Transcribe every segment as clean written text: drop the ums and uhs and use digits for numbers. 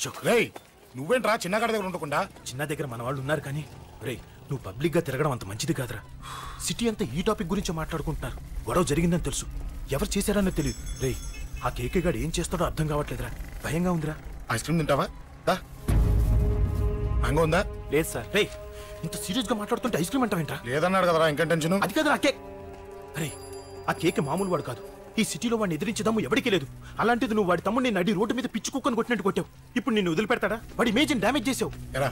అశోక్ రేయ్ నువ్వేంట్రా చిన్నగాడి దగ్గర ఉండకుండా? చిన్న దగ్గర మన వాళ్ళు ఉన్నారు కానీ రేయ్ నువ్వు పబ్లిక్ గా తిరగడం అంత మంచిది కాదురా. సిటీ అంతా ఈ టాపిక్ గురించి మాట్లాడుకుంటున్నారు. గొడవ జరిగిందని తెలుసు, ఎవరు చేశారన్నో తెలియదు. రేయ్ ఆ కేకే గాడు ఏం చేస్తాడో అర్థం కావట్లేదురా, భయంగా ఉందిరా. ఐస్ క్రీమ్ తింటావా? దా మ్యాంగో ఉందా? లేదు సార్. రేయ్ ఇంత సీరియస్ గా మాట్లాడుతుంటే ఐస్ క్రీమ్ అంటావేంట్రా? లేదన్నాడు కదరా, ఇంకా టెన్షన్. అది కాదురా కేక్. అరే ఆ కేక్ మామూలు వాడు కాదు. ఈ సిటీలో వాడిని ఎదిరించదమ్ము ఎవరికీ లేదు. అలాంటిది నువ్వు వాడి తమ్ముడిని నడి రోడ్డు మీద పిచ్చి కుక్కను కొట్టినట్టు కొట్టావు. ఇప్పుడు నిన్ను వదిలిపెడతాడా? వాడి ఇమేజ్ని డ్యామేజ్ చేసావు. ఎరా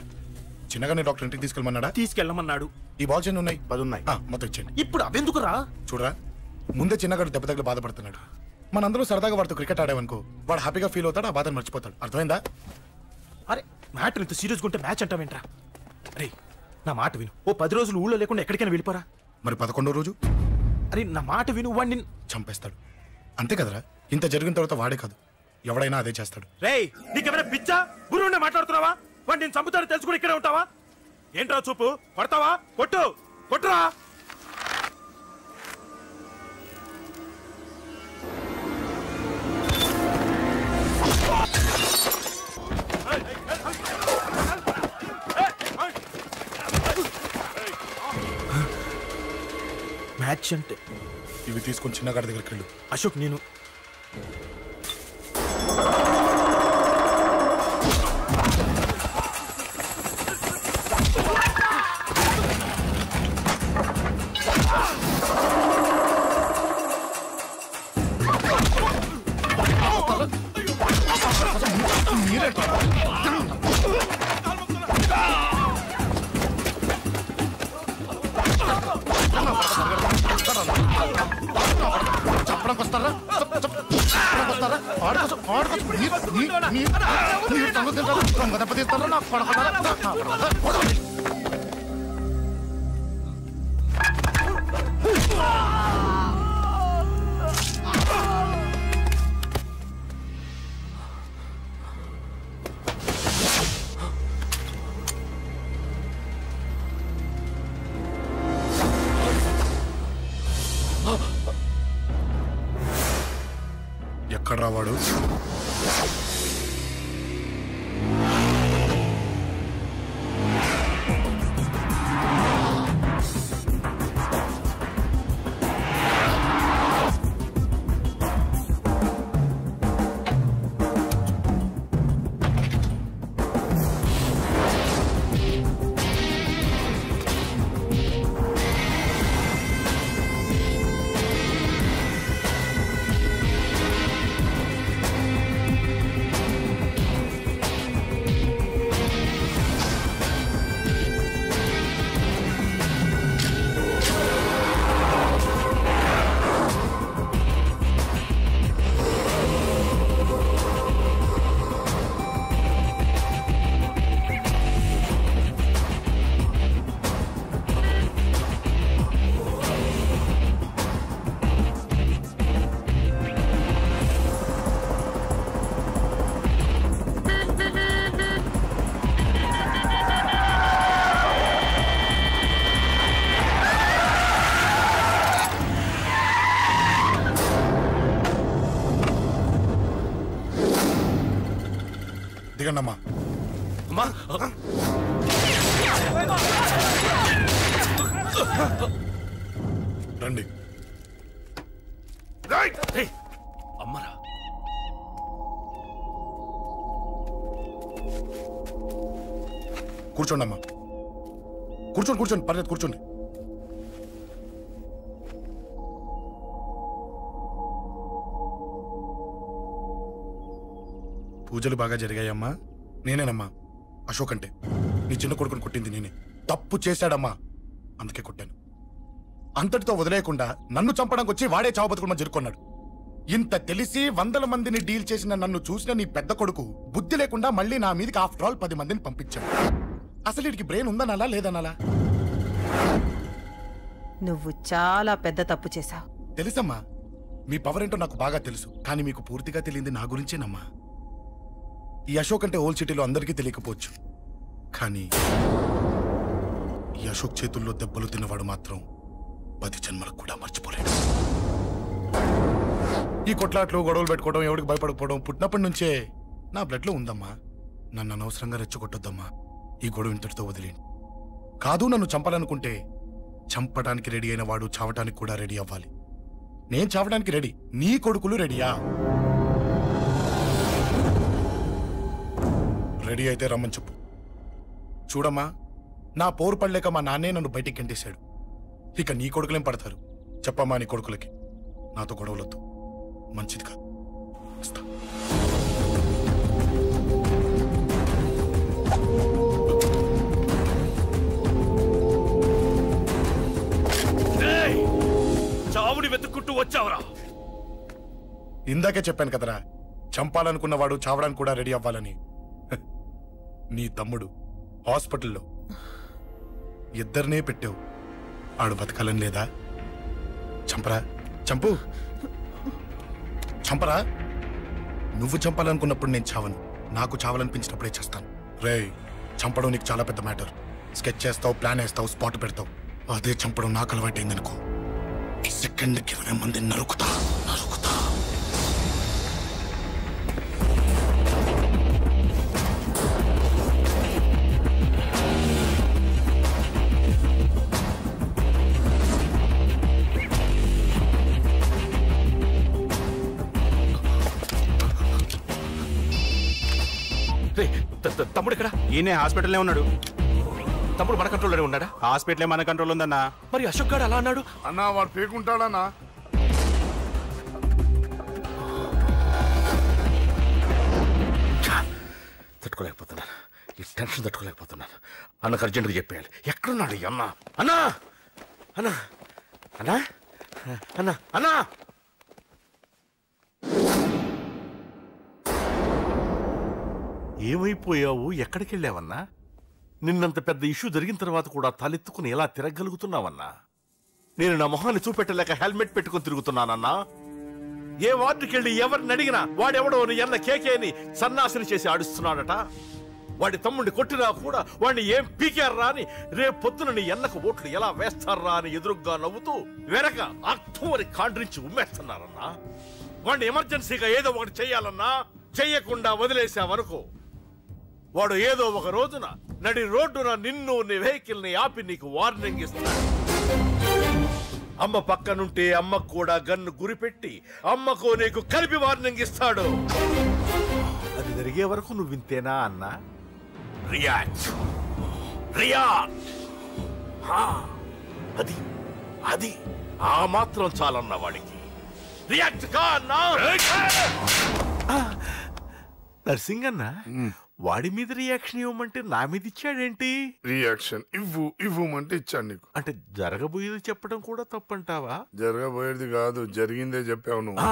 చిన్నగానే డాక్టర్ ఇంటికి తీసుకెళ్ళమన్నాడా? తీసుకెళ్ళమన్నాడు. ఈ బాల్స్ ఎన్ని ఉన్నాయి? 10 ఉన్నాయి. మొత్తం ఇచ్చేయండి. ఇప్పుడు అవెందుకురా? చూడరా, ముందే చిన్నగాడు దెబ్బ తగిలి బాధపడుతున్నాడు. మనందరూ సరదాగా వాడితో క్రికెట్ ఆడామనుకో, వాడు హ్యాపీగా ఫీల్ అవుతాడు, ఆ బాధను మర్చిపోతాడు. అర్థమైందా? అరే మ్యాటర్ ఇంత సీరియస్గా ఉంటే మ్యాచ్ అంటావేంట్రా? అరే నా మాట విను, ఓ 10 రోజులు ఊళ్ళో లేకుండా ఎక్కడికైనా వెళ్ళిపోరా. మరి 11వ రోజు? అరే నా మాట విను, వాడిని చంపేస్తాడు. అంతే కదరా, ఇంత జరిగిన తర్వాత వాడే కాదు ఎవడైనా అదే చేస్తాడు. రేయ్ నీకేమైనా పిచ్చా? గురువునే మాట్లాడుతున్నావా? వాడు నేను చంపుతాడు తెలుసు కూడా ఇక్కడే ఉంటావా? ఏంట్రా చూపు? కొడతావా? కొట్టు, కొట్టురా. మ్యాచ్ అంటే ఇవి తీసుకొని చిన్నగాడి దగ్గరికి వెళ్ళు. అశోక్ నేను చెప్పడానికి వస్తారా? దెబ్బతీస్తారా? నాకు పడకుండా ఎక్కడ రావాడు? దిగండమ్మా. రండి. అమ్మరా కూర్చోండి అమ్మా. కూర్చోండి కూర్చోండి, పర్లేదు కూర్చోండి. పూజలు బాగా జరిగాయమ్మా? నేనేనమ్మా అశోక్ అంటే. నీ చిన్న కొడుకుని కొట్టింది నేనే. తప్పు చేశాడమ్మా, అందుకే కొట్టాను. అంతటితో వదిలేయకుండా నన్ను చంపడానికి వచ్చి వాడే చావు బతుకుని జరుపుకున్నాడు. ఇంత తెలిసి 100 మందిని డీల్ చేసిన నన్ను చూసిన నీ పెద్ద కొడుకు బుద్ధి లేకుండా మళ్ళీ నా మీదకి ఆఫ్టర్ ఆల్ 10 మందిని పంపించాడు. అసలు వీడికి బ్రెయిన్ ఉందనాలా లేదనాలా? నువ్వు చాలా పెద్ద తప్పు చేశావు. తెలుసమ్మా, మీ పవర్ ఏంటో నాకు బాగా తెలుసు. కానీ మీకు పూర్తిగా తెలియంది నా గురించేనమ్మా. ఈ అశోక్ అంటే ఓల్డ్ సిటీలో అందరికీ తెలియకపోవచ్చు, కానీ ఈ అశోక్ చేతుల్లో దెబ్బలు తిన్నవాడు మాత్రం 10 జన్మలకు కూడా మర్చిపోలేడు. ఈ కొట్లాట్లు గొడవలు పెట్టుకోవడం, ఎవరికి భయపడకపోవడం పుట్టినప్పటి నుంచే నా బ్లడ్ లో ఉందమ్మా. నన్ను అనవసరంగా రెచ్చగొట్టొద్దమ్మా. ఈ గొడవ ఇంతటితో వదిలేండి. కాదు, నన్ను చంపాలనుకుంటే చంపడానికి రెడీ అయిన వాడు చావటానికి కూడా రెడీ అవ్వాలి. నేను చావడానికి రెడీ, నీ కొడుకులు రెడీయా? రెడీ అయితే రమ్మని చెప్పు. చూడమ్మా, నా పోరు పడలేక మా నాన్నే నన్ను బయటికి గంటేశాడు. ఇక నీ కొడుకులేం పడతారు? చెప్పమ్మా నీ కొడుకులకి నాతో గొడవలొద్దు, మంచిది కాదు. వస్తా. చావుని వెతుక్కుంటూ వచ్చావురా. ఇందాకే చెప్పాను కదరా, చంపాలనుకున్నవాడు చావడానికి కూడా రెడీ అవ్వాలని. నీ తమ్ముడు హాస్పిటల్లో ఇద్దరినే పెట్టావు, ఆడు బతకాలని లేదా? చంపరా, చంపు, చంపరా. నువ్వు చంపాలనుకున్నప్పుడు నేను చావను, నాకు చావాలనిపించినప్పుడే చేస్తాను. రే, చంపడం నీకు చాలా పెద్ద మ్యాటర్. స్కెచ్ చేస్తావు, ప్లాన్ వేస్తావు, స్పాట్ పెడతావు. అదే చంపడం నాకు అలవాటైందనుకో, సెకండ్కి 20 మందిని నరుకుతా. తమ్ముడు ఇక్కడ? ఈయనే హాస్పిటల్లో ఉన్నాడు. తమ్ముడు మన కంట్రోల్లోనే ఉన్నాడా? హాస్పిటలే మన కంట్రోల్ ఉందన్నా. మరి అశోక్ గారు అలా అన్నాడు? అన్నా వాడు పేకుంటాడన్నా. తట్టుకోలేకపోతున్నాను, ఈ టెన్షన్ తట్టుకోలేకపోతున్నాను. అన్నకు అర్జెంట్గా చెప్పేయాలి. ఎక్కడున్నాడు ఈ అన్న? అన్నా, అన్నా, అన్నా, అన్నా, అన్నా. ఏమైపోయావు? ఎక్కడికి వెళ్ళావన్నా? నిన్నంత పెద్ద ఇష్యూ జరిగిన తర్వాత కూడా తలెత్తుకుని ఎలా తిరగలుగుతున్నావన్నా? నేను నా మొహాన్ని చూపెట్టలేక హెల్మెట్ పెట్టుకుని తిరుగుతున్నానన్నా. ఏ వార్డుకి వెళ్ళి ఎవరిని అడిగినా వాడెవడో నీ అన్న కేకేని సన్నాసిని చేసి ఆడిస్తున్నాడట. వాడి తమ్ముడిని కొట్టినా కూడా వాడిని ఏం పీకారా అని రేపు పొద్దున నీ అన్నకు ఓట్లు ఎలా వేస్తారా అని ఎదురుగ్గా నవ్వుతూ వెనక అర్థమని కాండ్రించి ఉమ్మేస్తున్నారన్నా. వాడిని ఎమర్జెన్సీగా ఏదో ఒకటి చెయ్యాలన్నా. చెయ్యకుండా వదిలేసావనుకో, వాడు ఏదో ఒక రోజున నడి రోడ్డున నిన్ను నీ వెహికల్ ని ఆపి నీకు వార్నింగ్ ఇస్తాడు. అమ్మ పక్కనుంటే అమ్మకు కూడా గన్ను గురిపెట్టి అమ్మకు నీకు కలిపి వార్నింగ్ ఇస్తాడు. అది జరిగే వరకు నువ్వు వింతేనా అన్నా? React, react. అది అది ఆ మాత్రం చాలన్న వాడికి. రియాక్ట్ కా అన్నా. నర్సింగ్ అన్న, వాడి మీద రియాక్షన్ ఇవ్వమంటే నా మీద ఇచ్చాడేంటి? రియాక్షన్ ఇవ్వమంటే ఇచ్చాను నీకు. అంటే జరగబోయేది చెప్పడం కూడా తప్పంటావా? జరగబోయేది కాదు, జరిగిందే చెప్పావు నువ్వు.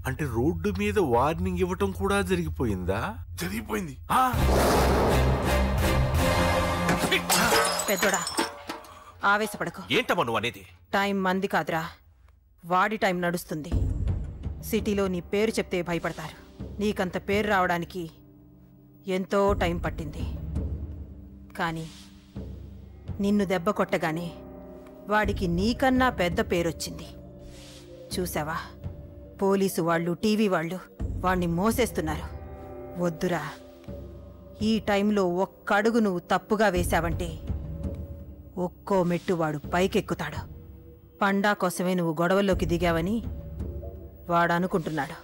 అంటే రోడ్డు మీద వార్నింగ్ ఇవ్వటం కూడా జరిగిపోయిందా? జరిగిపోయింది. పెద్దోడా, ఆవేశపడకు. ఏంటమ్మా నువ్వు అనేది? టైం మంది కాదురా, వాడి టైం నడుస్తుంది. సిటీలో నీ పేరు చెప్తే భయపడతారు. నీకంత పేరు రావడానికి ఎంతో టైం పట్టింది. కానీ నిన్ను దెబ్బ కొట్టగానే వాడికి నీకన్నా పెద్ద పేరొచ్చింది. చూసావా, పోలీసు వాళ్ళు, టీవీ వాళ్ళు వాణ్ణి మోసేస్తున్నారు. వద్దురా, ఈ టైంలో ఒక్క అడుగు నువ్వు తప్పుగా వేశావంటే ఒక్కో మెట్టు వాడు పైకెక్కుతాడు. పండా కోసమే నువ్వు గొడవల్లోకి దిగావని వాడు అనుకుంటున్నాడు.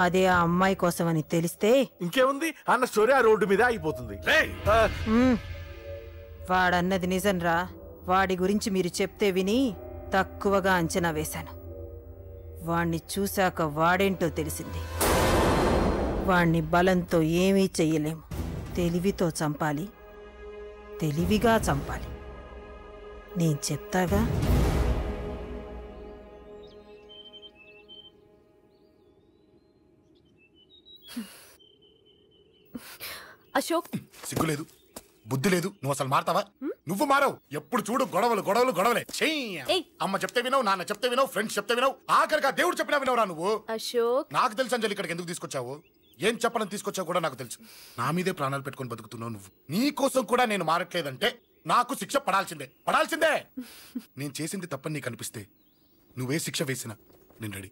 అదే ఆ అమ్మాయి కోసమని తెలిస్తే ఇంకేముంది, అన్న స్టోరీ ఆ రోడ్డు మీద ఆగిపోతుంది. వాడన్నది నిజంరా. వాడి గురించి మీరు చెప్తే విని తక్కువగా అంచనా వేశాను. వాణ్ణి చూశాక వాడేంటో తెలిసింది. వాణ్ణి బలంతో ఏమీ చెయ్యలేము. తెలివితో చంపాలి, తెలివిగా చంపాలి. నేను చెప్తాగా. అశోక్, సిగ్గులేదు, బుద్ధి లేదు. నువ్వు అసలు మారతావా? నువ్వు మారవు. ఎప్పుడు చూడు గొడవలు గొడవలు గొడవలే. అమ్మ చెప్తే వినవు, నాన్న చెప్తే వినవు, ఫ్రెండ్స్ చెప్తే వినవు, ఆఖరిగా దేవుడు చెప్పినా వినవురా నువ్వు. అశోక్, నాకు తెలుసు అంజలి ఇక్కడికి ఎందుకు తీసుకొచ్చావు, ఏం చెప్పాలని తీసుకొచ్చావు కూడా నాకు తెలుసు. నా మీదే ప్రాణాలు పెట్టుకొని బతుకుతున్నావు నువ్వు. నీ కోసం కూడా నేను మారట్లేదంటే నాకు శిక్ష పడాల్సిందే, పడాల్సిందే. నేను చేసింది తప్పని నీకు అనిపిస్తే నువ్వే శిక్ష వేసినా నేను రెడీ.